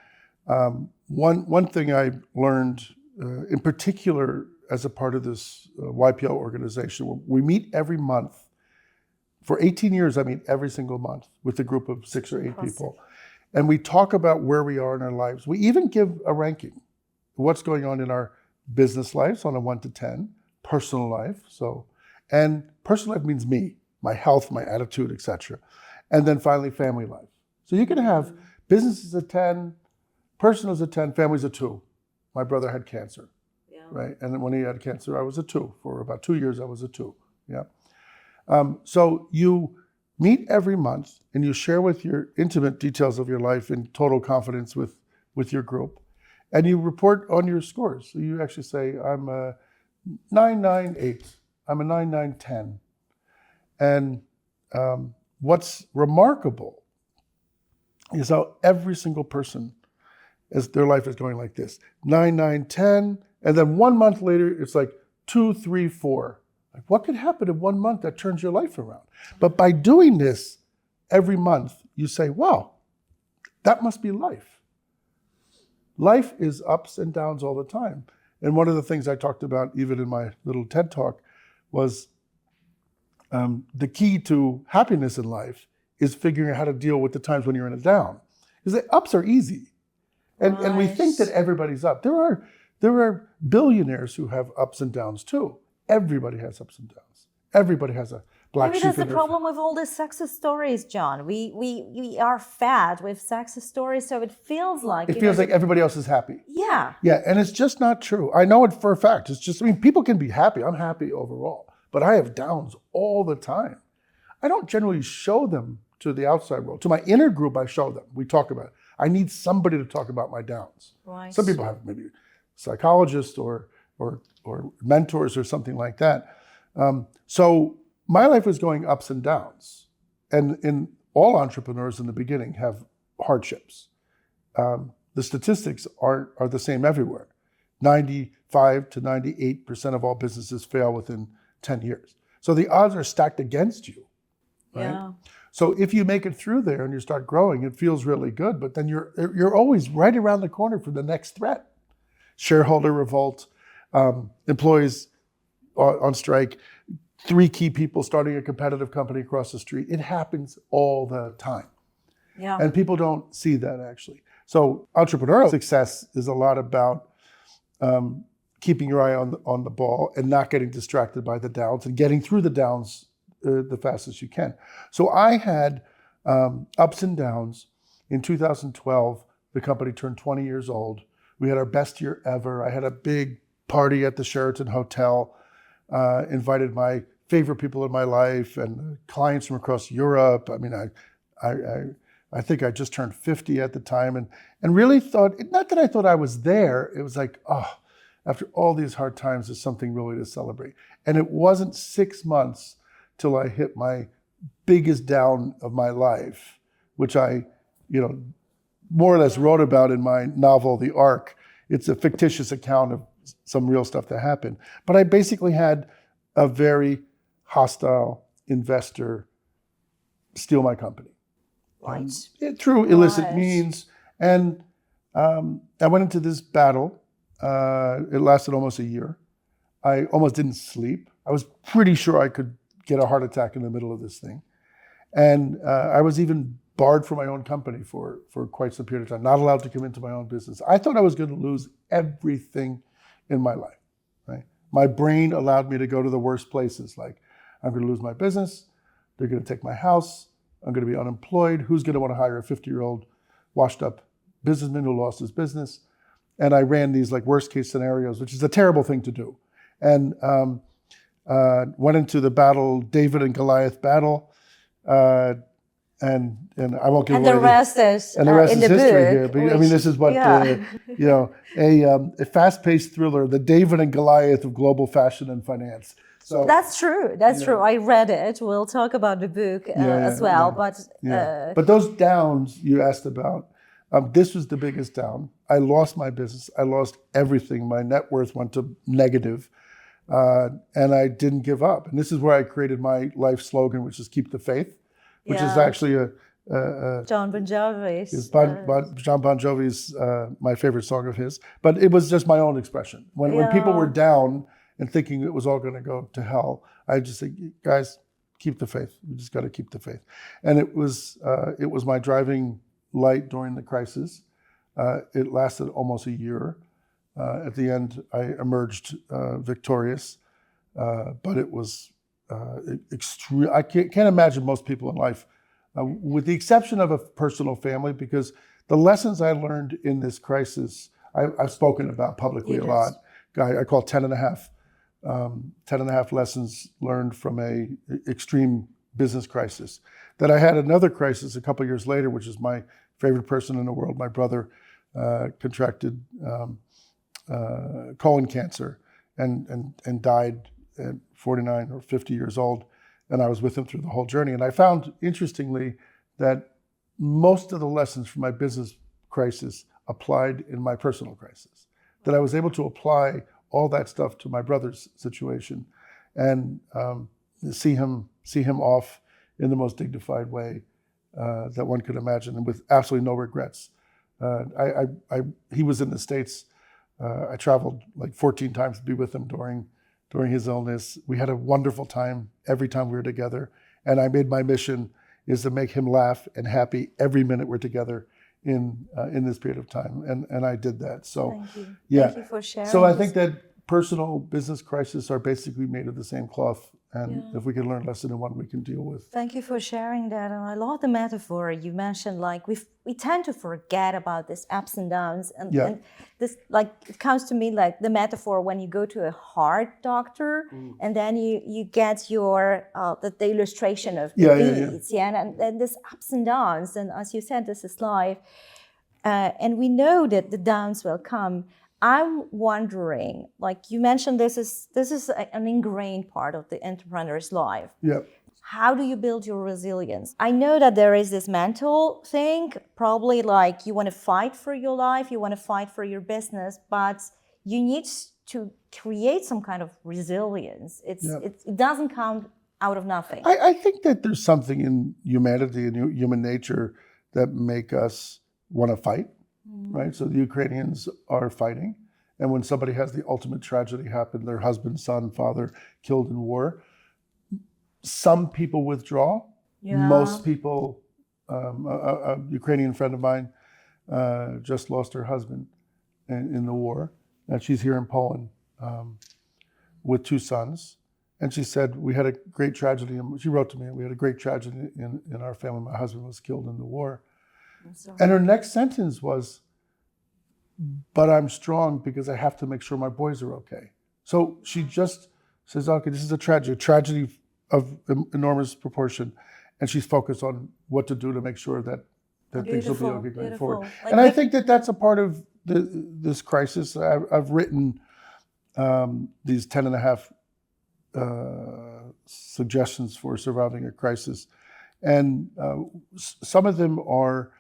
One thing I learned in particular as a part of this YPO organization, we meet every month. For 18 years, I meet every single month with a group of 6 or 8 people. And we talk about where we are in our lives. We even give a ranking. What's going on in our business lives on a 1 to 10, personal life. And personal life means me, my health, my attitude, etc. And then finally, family life. So you can have business is a 10, personal is a 10, family's a 2. My brother had cancer, right? And then when he had cancer, I was a 2. For about 2 years, I was a 2, yeah. So you meet every month and you share with your intimate details of your life in total confidence with your group. And you report on your scores. So you actually say, I'm a 998, I'm a 9910. And what's remarkable is how every single person, as their life is going like this, 9910, and then 1 month later, it's like 2, 3, 4. Like, what could happen in 1 month that turns your life around? But by doing this every month, you say, wow, that must be life. Life is ups and downs all the time. And one of the things I talked about even in my little TED Talk was the key to happiness in life is figuring out how to deal with the times when you're in a down. Because the ups are easy. And we think that everybody's up. There are billionaires who have ups and downs too. Everybody has ups and downs. Everybody has a black sheep in their Maybe that's the problem with all the success stories, John. We are fed with success stories, so it feels like like everybody else is happy. Yeah. Yeah, and it's just not true. I know it for a fact. It's just, people can be happy. I'm happy overall, but I have downs all the time. I don't generally show them to the outside world. To my inner group, I show them. We talk about it. I need somebody to talk about my downs. Right. Some people have maybe psychologists or mentors or something like that. So my life was going ups and downs. And in all entrepreneurs in the beginning have hardships. The statistics are the same everywhere. 95 to 98% of all businesses fail within 10 years. So the odds are stacked against you, right? Yeah. So if you make it through there and you start growing, it feels really good, but then you're always right around the corner from the next threat. Shareholder revolt, employees on strike, 3 key people starting a competitive company across the street. It happens all the time. Yeah. And people don't see that actually. So entrepreneurial success is a lot about keeping your eye on the ball and not getting distracted by the downs and getting through the downs the fastest you can. So I had ups and downs. In 2012, the company turned 20 years old. We had our best year ever. I had a big party at the Sheraton Hotel, invited my favorite people in my life and clients from across Europe. I mean, I think I just turned 50 at the time and really thought, not that I thought I was there, it was like, oh, after all these hard times, there's something really to celebrate. And it wasn't 6 months till I hit my biggest down of my life, which I, more or less wrote about in my novel, The Ark. It's a fictitious account of some real stuff that happened. But I basically had a very hostile investor steal my company. Right. Through illicit means. And I went into this battle. It lasted almost a year. I almost didn't sleep. I was pretty sure I could get a heart attack in the middle of this thing. And I was even barred from my own company for quite some period of time, not allowed to come into my own business. I thought I was going to lose everything in my life, right? My brain allowed me to go to the worst places, like I'm going to lose my business, they're going to take my house, I'm going to be unemployed, who's going to want to hire a 50-year-old washed up businessman who lost his business? And I ran these like worst case scenarios, which is a terrible thing to do. And went into the battle, David and Goliath battle, and I won't give and away. The rest is and the rest in is the history book, here. But I mean, this is what a fast-paced thriller, the David and Goliath of global fashion and finance. So that's true. That's true. I read it. We'll talk about the book as well. But those downs you asked about, this was the biggest down. I lost my business. I lost everything. My net worth went to negative. And I didn't give up. And this is where I created my life slogan, which is "Keep the Faith," which is actually John Bon Jovi's. John Bon Jovi's my favorite song of his. But it was just my own expression. When people were down and thinking it was all going to go to hell, I just say, guys, keep the faith. We just got to keep the faith. And it was my driving light during the crisis. It lasted almost a year. At the end, I emerged victorious, but it was extreme. I can't imagine most people in life, with the exception of a personal family, because the lessons I learned in this crisis, I've spoken about publicly a lot. I call 10 and a half lessons learned from a extreme business crisis. That I had another crisis a couple of years later, which is my favorite person in the world. My brother contracted colon cancer and died at 49 or 50 years old. And I was with him through the whole journey. And I found, interestingly, that most of the lessons from my business crisis applied in my personal crisis. That I was able to apply all that stuff to my brother's situation and see him off in the most dignified way that one could imagine, and with absolutely no regrets. He was in the States. I traveled like 14 times to be with him during his illness. We had a wonderful time every time we were together. And I made my mission is to make him laugh and happy every minute we're together in this period of time. And I did that. So thank you. Yeah. Thank you for sharing. So I think that personal business crises are basically made of the same cloth. And if we can learn a lesson in one, we can deal with. Thank you for sharing that. And I love the metaphor you mentioned. Like we tend to forget about these ups and downs. And this, like, it comes to me like the metaphor when you go to a heart doctor and then you get your the illustration of the beads. And this ups and downs. And as you said, this is life. And we know that the downs will come. I'm wondering, like you mentioned, this is an ingrained part of the entrepreneur's life. Yeah. How do you build your resilience? I know that there is this mental thing, probably like you want to fight for your life, you want to fight for your business, but you need to create some kind of resilience. It doesn't come out of nothing. I think that there's something in humanity and human nature that make us want to fight. Right, so the Ukrainians are fighting, and when somebody has the ultimate tragedy happen, their husband, son, father killed in war, some people withdraw. Most people, a Ukrainian friend of mine just lost her husband in the war, and she's here in Poland with two sons, and she said, we had a great tragedy, and she wrote to me, we had a great tragedy in our family. My husband was killed in the war. And her next sentence was, but I'm strong because I have to make sure my boys are okay. So she just says, okay, this is a tragedy of enormous proportion. And she's focused on what to do to make sure that things will be okay going forward. Like, and I think that that's a part of this crisis. I've written these 10 and a half suggestions for surviving a crisis. And some of them are,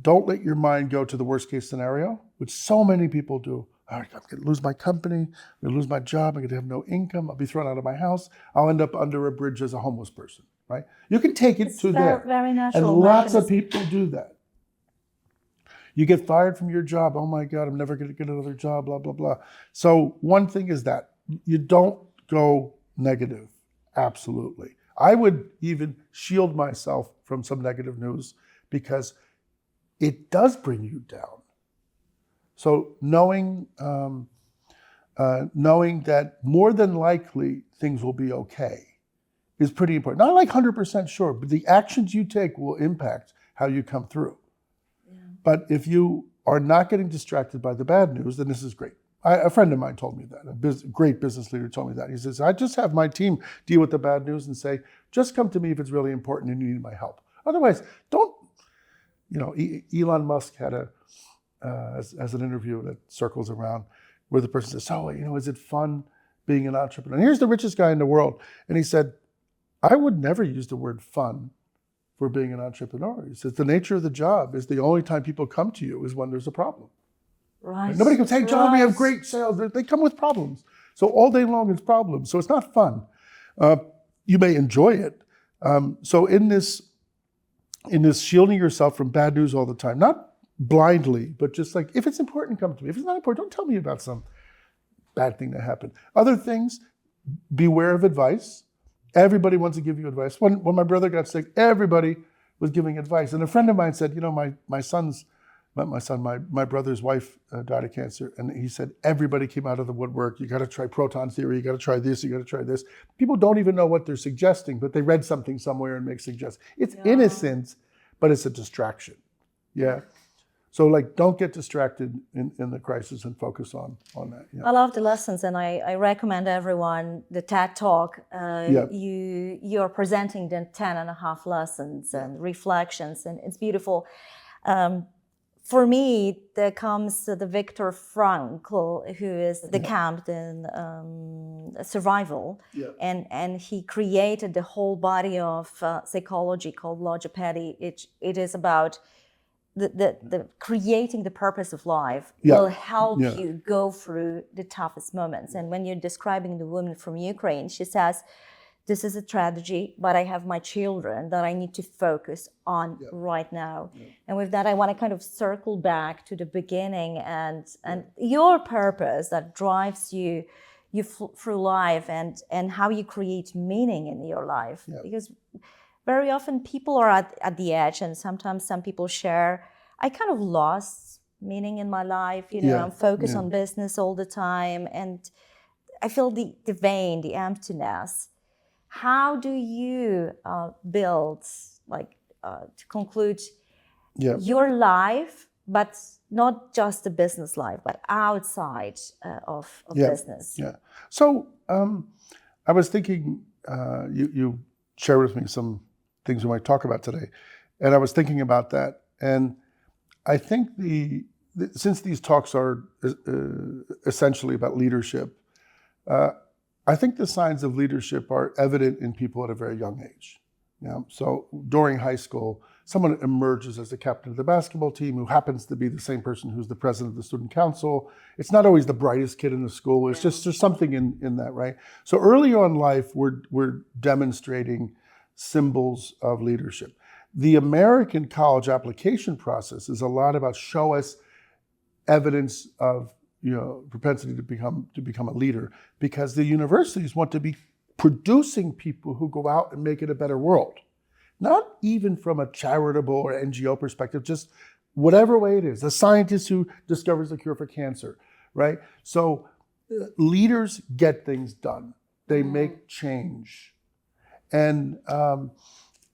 don't let your mind go to the worst case scenario, which so many people do. I'm going to lose my company, I'm going to lose my job, I'm going to have no income, I'll be thrown out of my house, I'll end up under a bridge as a homeless person, right? You can take it to there. Very natural. And lots of people do that. You get fired from your job, oh my God, I'm never going to get another job, blah, blah, blah. So one thing is that you don't go negative. Absolutely. I would even shield myself from some negative news because it does bring you down. So knowing that more than likely things will be okay is pretty important. Not like 100% sure, but the actions you take will impact how you come through. Yeah. But if you are not getting distracted by the bad news, then this is great. A friend of mine told me that, great business leader told me that. He says, I just have my team deal with the bad news and say, just come to me if it's really important and you need my help. Otherwise, don't, Elon Musk had as an interview that circles around where the person says, so, is it fun being an entrepreneur? And here's the richest guy in the world. And he said, I would never use the word fun for being an entrepreneur. He says, the nature of the job is the only time people come to you is when there's a problem. Right. Nobody can say, John, we have great sales. They come with problems. So all day long it's problems. So it's not fun. You may enjoy it. So in this shielding yourself from bad news all the time, not blindly, but just like, if it's important, come to me. If it's not important, don't tell me about some bad thing that happened. Other things, beware of advice. Everybody wants to give you advice. When my brother got sick, everybody was giving advice. And a friend of mine said, my brother's wife died of cancer. And he said, everybody came out of the woodwork. You got to try proton theory. You got to try this. You got to try this. People don't even know what they're suggesting, but they read something somewhere and make suggestions. It's innocent, but it's a distraction. Yeah. So don't get distracted in the crisis and focus on that. Yeah. I love the lessons, and I recommend everyone the TED Talk. You're presenting the 10.5 lessons and reflections, and it's beautiful. For me, there comes the Viktor Frankl, who is the camp in survival, and he created the whole body of psychology called logopedy. It is about the creating the purpose of life will help you go through the toughest moments. And when you're describing the woman from Ukraine, she says, this is a tragedy, but I have my children that I need to focus on right now. And with that, I want to kind of circle back to the beginning and your purpose that drives you through life and how you create meaning in your life. Because very often people are at the edge, and sometimes some people share, I kind of lost meaning in my life. I'm focused on business all the time, and I feel the vein, the emptiness. How do you build, to conclude, your life, but not just the business life, but outside of business? Yeah. So I was thinking, you shared with me some things we might talk about today, and I was thinking about that, and I think since these talks are essentially about leadership, I think the signs of leadership are evident in people at a very young age. So during high school, someone emerges as the captain of the basketball team who happens to be the same person who's the president of the student council. It's not always the brightest kid in the school. It's just, there's something in that, right? So early on in life, we're demonstrating symbols of leadership. The American college application process is a lot about show us evidence of propensity to become a leader, because the universities want to be producing people who go out and make it a better world. Not even from a charitable or NGO perspective, just whatever way it is. A scientist who discovers the cure for cancer, right? So leaders get things done. They make change. And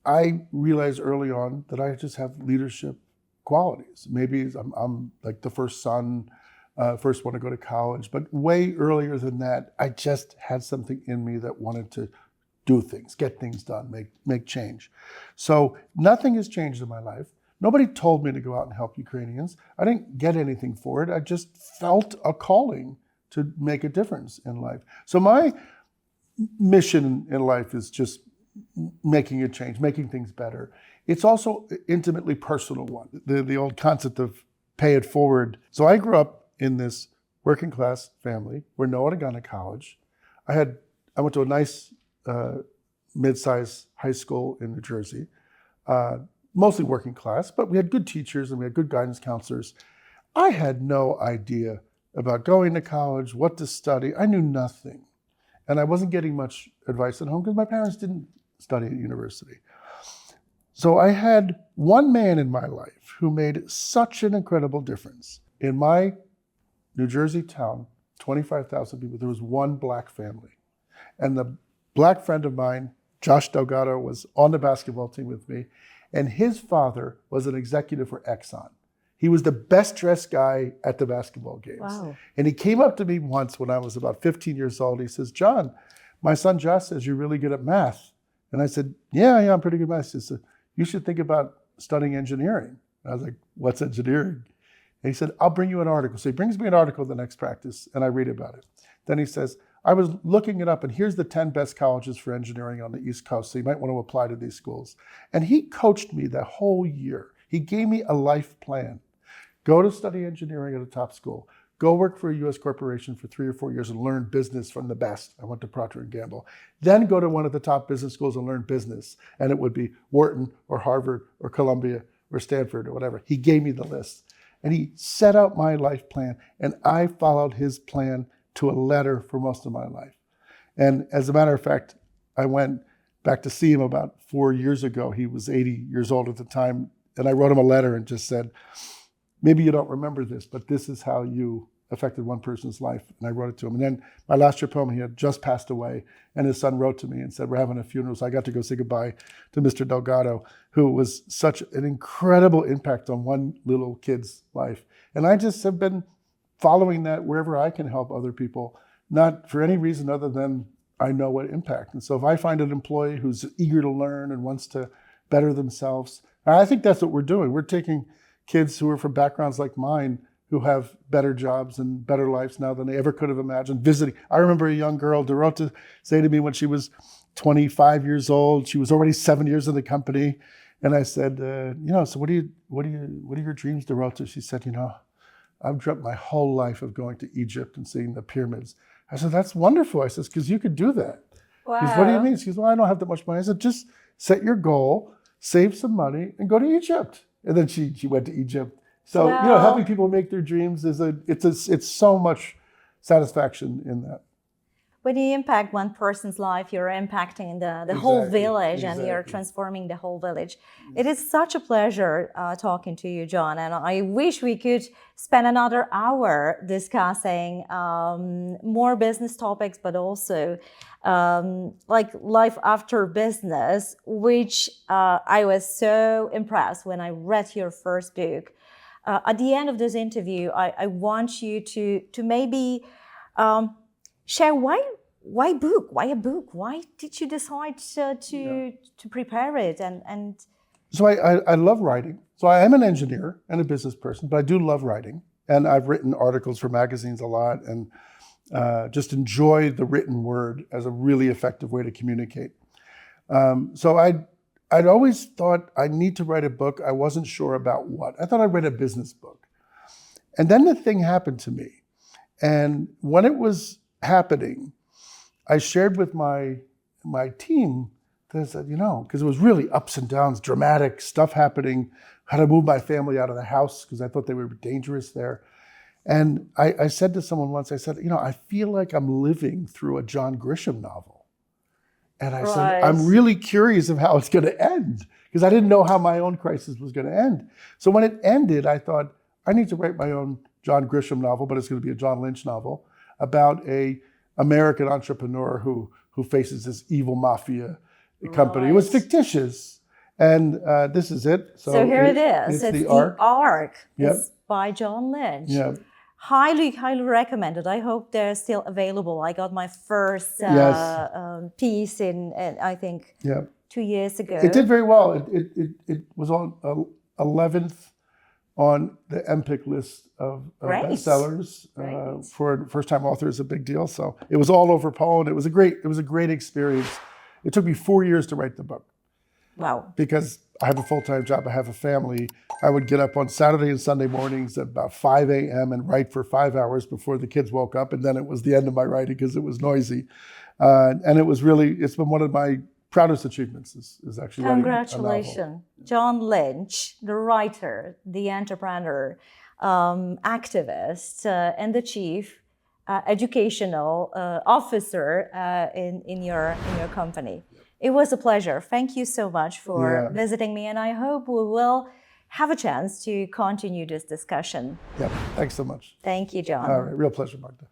I realized early on that I just have leadership qualities. Maybe I'm like the first son, first one to go to college, but way earlier than that, I just had something in me that wanted to do things, get things done, make change. So nothing has changed in my life. Nobody told me to go out and help Ukrainians. I didn't get anything for it. I just felt a calling to make a difference in life. So my mission in life is just making a change, making things better. It's also an intimately personal one, the old concept of pay it forward. So I grew up in this working class family where no one had gone to college. I went to a nice mid-sized high school in New Jersey, mostly working class, but we had good teachers and we had good guidance counselors. I had no idea about going to college, what to study. I knew nothing. And I wasn't getting much advice at home because my parents didn't study at university. So I had one man in my life who made such an incredible difference. In my New Jersey town, 25,000 people, there was one black family. And the black friend of mine, Josh Delgado, was on the basketball team with me. And his father was an executive for Exxon. He was the best dressed guy at the basketball games. Wow. And he came up to me once when I was about 15 years old. He says, John, my son Josh says you're really good at math. And I said, yeah, I'm pretty good at math. He said, you should think about studying engineering. And I was like, what's engineering? And he said, I'll bring you an article. So he brings me an article the next practice, and I read about it. Then he says, I was looking it up, and here's the 10 best colleges for engineering on the East Coast, so you might want to apply to these schools. And he coached me the whole year. He gave me a life plan. Go to study engineering at a top school. Go work for a US corporation for 3 or 4 years and learn business from the best. I went to Procter & Gamble. Then go to one of the top business schools and learn business. And it would be Wharton or Harvard or Columbia or Stanford or whatever. He gave me the list. And he set out my life plan. And I followed his plan to a letter for most of my life. And as a matter of fact, I went back to see him about 4 years ago. He was 80 years old at the time. And I wrote him a letter and just said, maybe you don't remember this, but this is how you affected one person's life. And I wrote it to him. And then my last trip home, he had just passed away. And his son wrote to me and said, we're having a funeral. So I got to go say goodbye to Mr. Delgado, who was such an incredible impact on one little kid's life. And I just have been following that wherever I can help other people, not for any reason other than I know what impact. And so if I find an employee who's eager to learn and wants to better themselves, and I think that's what we're doing. We're taking kids who are from backgrounds like mine who have better jobs and better lives now than they ever could have imagined visiting. I remember a young girl, Dorota, say to me when she was 25 years old, she was already 7 years in the company. And I said, so what are your dreams, Dorota? She said, I've dreamt my whole life of going to Egypt and seeing the pyramids. I said, that's wonderful. I said, because you could do that. Wow. She said, what do you mean? She said, well, I don't have that much money. I said, just set your goal, save some money, and go to Egypt. And then she went to Egypt. So, Wow. Helping people make their dreams it's so much satisfaction in that. When you impact one person's life, you're impacting the whole village, and you're Exactly. transforming the whole village. It is such a pleasure talking to you, John, and I wish we could spend another hour discussing more business topics, but also like life after business, which I was so impressed when I read your first book. At the end of this interview, I want you to maybe share why book? Why a book? Why did you decide to prepare it? And So I love writing. So I am an engineer and a business person, but I do love writing. And I've written articles for magazines a lot and just enjoy the written word as a really effective way to communicate. So I'd always thought I need to write a book. I wasn't sure about what. I thought I'd write a business book. And then the thing happened to me. And when it was happening, I shared with my team that I said, because it was really ups and downs, dramatic stuff happening, how to move my family out of the house because I thought they were dangerous there. And I said to someone once, I said, I feel like I'm living through a John Grisham novel. And I said, I'm really curious of how it's going to end because I didn't know how my own crisis was going to end. So when it ended, I thought, I need to write my own John Grisham novel, but it's going to be a John Lynch novel about a American entrepreneur who faces this evil mafia company. It was fictitious. And this is it. So here it is. It's the Ark. Yep. It's by John Lynch. Yeah. Highly, highly recommended. I hope they're still available. I got my first piece in I think 2 years ago. It did very well. It was on 11th on the MPIC list of bestsellers. For first-time authors, a big deal. So it was all over Poland. It was a great experience. It took me 4 years to write the book. Wow. Because I have a full-time job, I have a family. I would get up on Saturday and Sunday mornings at about 5 a.m. and write for 5 hours before the kids woke up. And then it was the end of my writing because it was noisy. And it's been one of my proudest achievements is actually writing a novel. Congratulations. John Lynch, the writer, the entrepreneur, activist, and the chief educational officer in your company. It was a pleasure. Thank you so much for visiting me, and I hope we will have a chance to continue this discussion. Yeah, thanks so much. Thank you, John. All right, real pleasure, Magda.